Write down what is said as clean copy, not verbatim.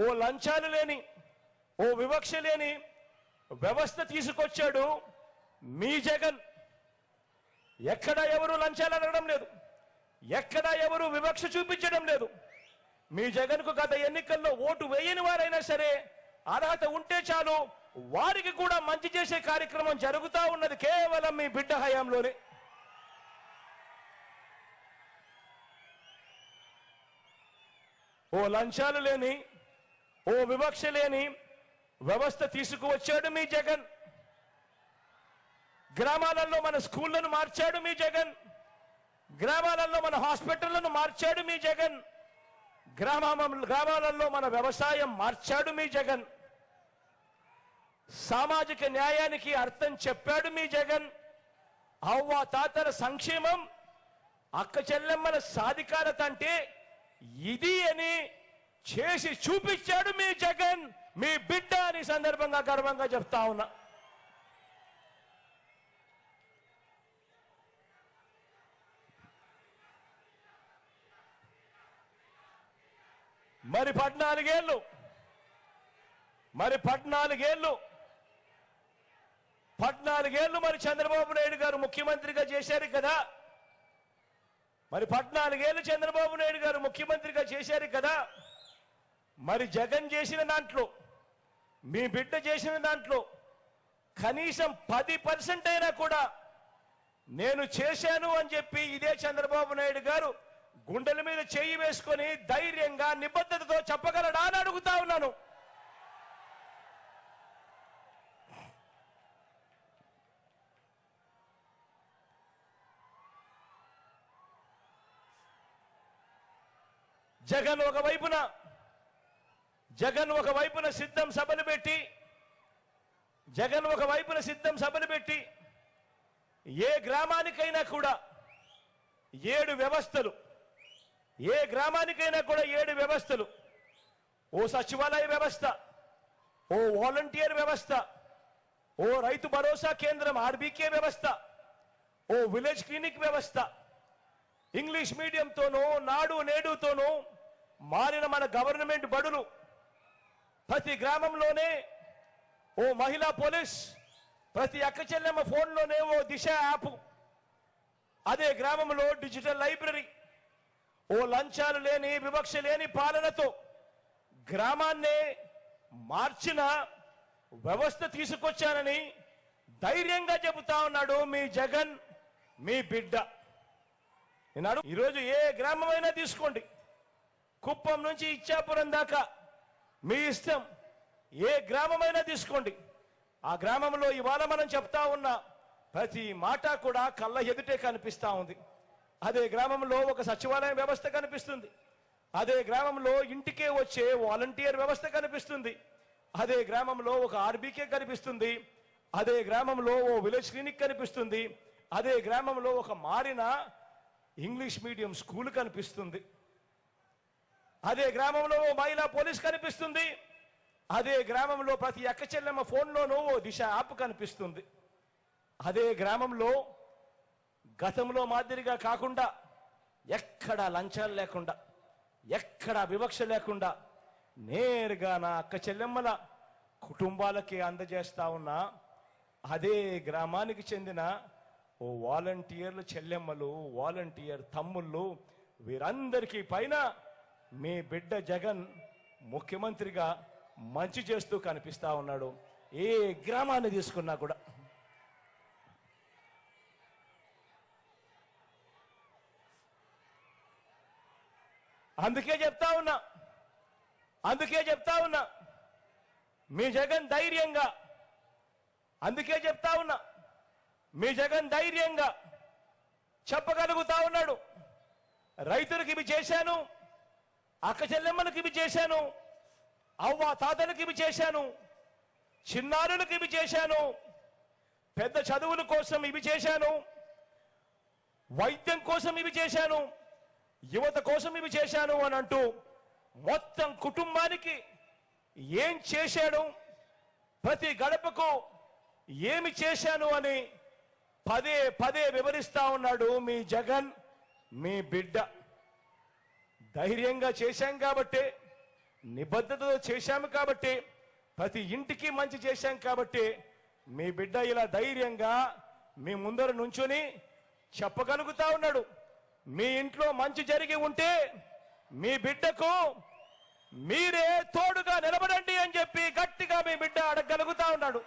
ఓ లంచాలు లేని, ఓ వివక్ష లేని వ్యవస్థ తీసుకొచ్చాడు మీ జగన్. ఎక్కడ ఎవరు లంచాలు అడగడం లేదు, ఎక్కడ ఎవరు వివక్ష చూపించడం లేదు. మీ జగన్కు గత ఎన్నికల్లో ఓటు వేయని వారైనా సరే అర్హత ఉంటే చాలు, వారికి కూడా మంచి చేసే కార్యక్రమం జరుగుతూ ఉన్నది కేవలం మీ బిడ్డ హయాంలోనే. ఓ లంచాలు లేని, ఓ వివక్ష లేని వ్యవస్థ తీసుకువచ్చాడు మీ జగన్. గ్రామాలలో మన స్కూళ్లను మార్చాడు మీ జగన్. గ్రామాలలో మన హాస్పిటళ్లను మార్చాడు మీ జగన్. గ్రామాలలో మన వ్యవసాయం మార్చాడు మీ జగన్. సామాజిక న్యాయానికి అర్థం చెప్పాడు మీ జగన్. అవ్వ తాతల సంక్షేమం, అక్క చెల్లెమ్మల సాధికారత అంటే ఇది అని చేసి చూపించాడు మీ జగన్. మీ బిడ్డ అని సందర్భంగా గర్వంగా చెప్తా ఉన్నా. మరి 14 ఏళ్ళు మరి చంద్రబాబు నాయుడు గారు ముఖ్యమంత్రిగా చేశారు కదా. మరి 14 ఏళ్ళు చంద్రబాబు నాయుడు గారు ముఖ్యమంత్రిగా చేశారు కదా. మరి జగన్ చేసిన దాంట్లో, మీ బిడ్డ చేసిన దాంట్లో కనీసం 10% అయినా కూడా నేను చేశాను అని చెప్పి ఇదే చంద్రబాబు నాయుడు గారు గుండెల మీద చేయి వేసుకొని ధైర్యంగా నిబద్ధతతో చెప్పగలడా అని అడుగుతా ఉన్నాను. జగన్ ఒకవైపున సిద్ధం సభలు పెట్టి ఏ గ్రామానికైనా కూడా 7 వ్యవస్థలు, ఓ సచివాలయ వ్యవస్థ, ఓ వాలంటీర్ వ్యవస్థ, ఓ రైతు భరోసా కేంద్రం ఆర్బీకే వ్యవస్థ, ఓ విలేజ్ క్లినిక్ వ్యవస్థ, ఇంగ్లీష్ మీడియంతోనూ నాడు నేడుతోనూ మారిన మన గవర్నమెంట్ బడులు, ప్రతి గ్రామంలోనే ఓ మహిళా పోలీస్, ప్రతి అక్క చెల్లెమ్మ ఫోన్లోనే ఓ దిశ యాప్, అదే గ్రామంలో డిజిటల్ లైబ్రరీ, ఓ లంచాలు లేని వివక్ష లేని పాలనతో గ్రామాన్నే మార్చిన వ్యవస్థ తీసుకొచ్చానని ధైర్యంగా చెబుతా ఉన్నాడు మీ జగన్, మీ బిడ్డ. ఈరోజు ఏ గ్రామమైనా తీసుకోండి, కుప్పం నుంచి ఇచ్చాపురం దాకా మీ ఇష్టం, ఏ గ్రామమైనా తీసుకోండి. ఆ గ్రామంలో ఇవాళ మనం చెప్తా ఉన్న ప్రతి మాట కూడా కళ్ళ ఎదుటే కనిపిస్తా ఉంది. అదే గ్రామంలో ఒక సచివాలయ వ్యవస్థ కనిపిస్తుంది. అదే గ్రామంలో ఇంటికే వచ్చే వాలంటీర్ వ్యవస్థ కనిపిస్తుంది. అదే గ్రామంలో ఒక ఆర్బీకే కనిపిస్తుంది. అదే గ్రామంలో ఓ విలేజ్ క్లినిక్ కనిపిస్తుంది. అదే గ్రామంలో ఒక మారిన ఇంగ్లీష్ మీడియం స్కూల్ కనిపిస్తుంది. అదే గ్రామంలో ఓ మహిళా పోలీస్ కనిపిస్తుంది. అదే గ్రామంలో ప్రతి అక్క చెల్లెమ్మ ఫోన్లోనూ ఓ దిశ యాప్ కనిపిస్తుంది. అదే గ్రామంలో గతంలో మాదిరిగా కాకుండా, ఎక్కడా లంచాలు లేకుండా, ఎక్కడా వివక్ష లేకుండా నేరుగా నా అక్క చెల్లెమ్మల కుటుంబాలకి అందజేస్తా ఉన్నా అదే గ్రామానికి చెందిన ఓ వాలంటీర్లు చెల్లెమ్మలు, వాలంటీర్ తమ్ముళ్ళు, వీరందరికీ పైన మీ బిడ్డ జగన్ ముఖ్యమంత్రిగా మంచి చేస్తూ కనిపిస్తా ఉన్నాడు. ఏ గ్రామాన్ని తీసుకున్నా కూడా. అందుకే చెప్తా ఉన్నా మీ జగన్ ధైర్యంగా, మీ జగన్ ధైర్యంగా చెప్పగలుగుతా ఉన్నాడు. రైతులకు ఇవి చేశాను, అక్క చెల్లెమ్మలకు ఇవి చేశాను, అవ్వ తాతలకు ఇవి చేశాను, చిన్నారులకు ఇవి చేశాను, పెద్ద చదువుల కోసం ఇవి చేశాను, వైద్యం కోసం ఇవి చేశాను, యువత కోసం ఇవి చేశాను అని అంటూ మొత్తం కుటుంబానికి ఏం చేశాడు, ప్రతి గడపకు ఏమి చేశాను అని పదే వివరిస్తా ఉన్నాడు మీ జగన్, మీ బిడ్డ. ధైర్యంగా చేశాం కాబట్టే నిబద్ధతతో చేశాము కాబట్టి, ప్రతి ఇంటికి మంచి చేశాం కాబట్టి మీ బిడ్డ ఇలా ధైర్యంగా మీ ముందర నుంచుని చెప్పగలుగుతా ఉన్నాడు. మీ ఇంట్లో మంచి జరిగి ఉంటే మీ బిడ్డకు మీరే తోడుగా నిలబడండి అని చెప్పి గట్టిగా మీ బిడ్డ అడగగలుగుతా ఉన్నాడు.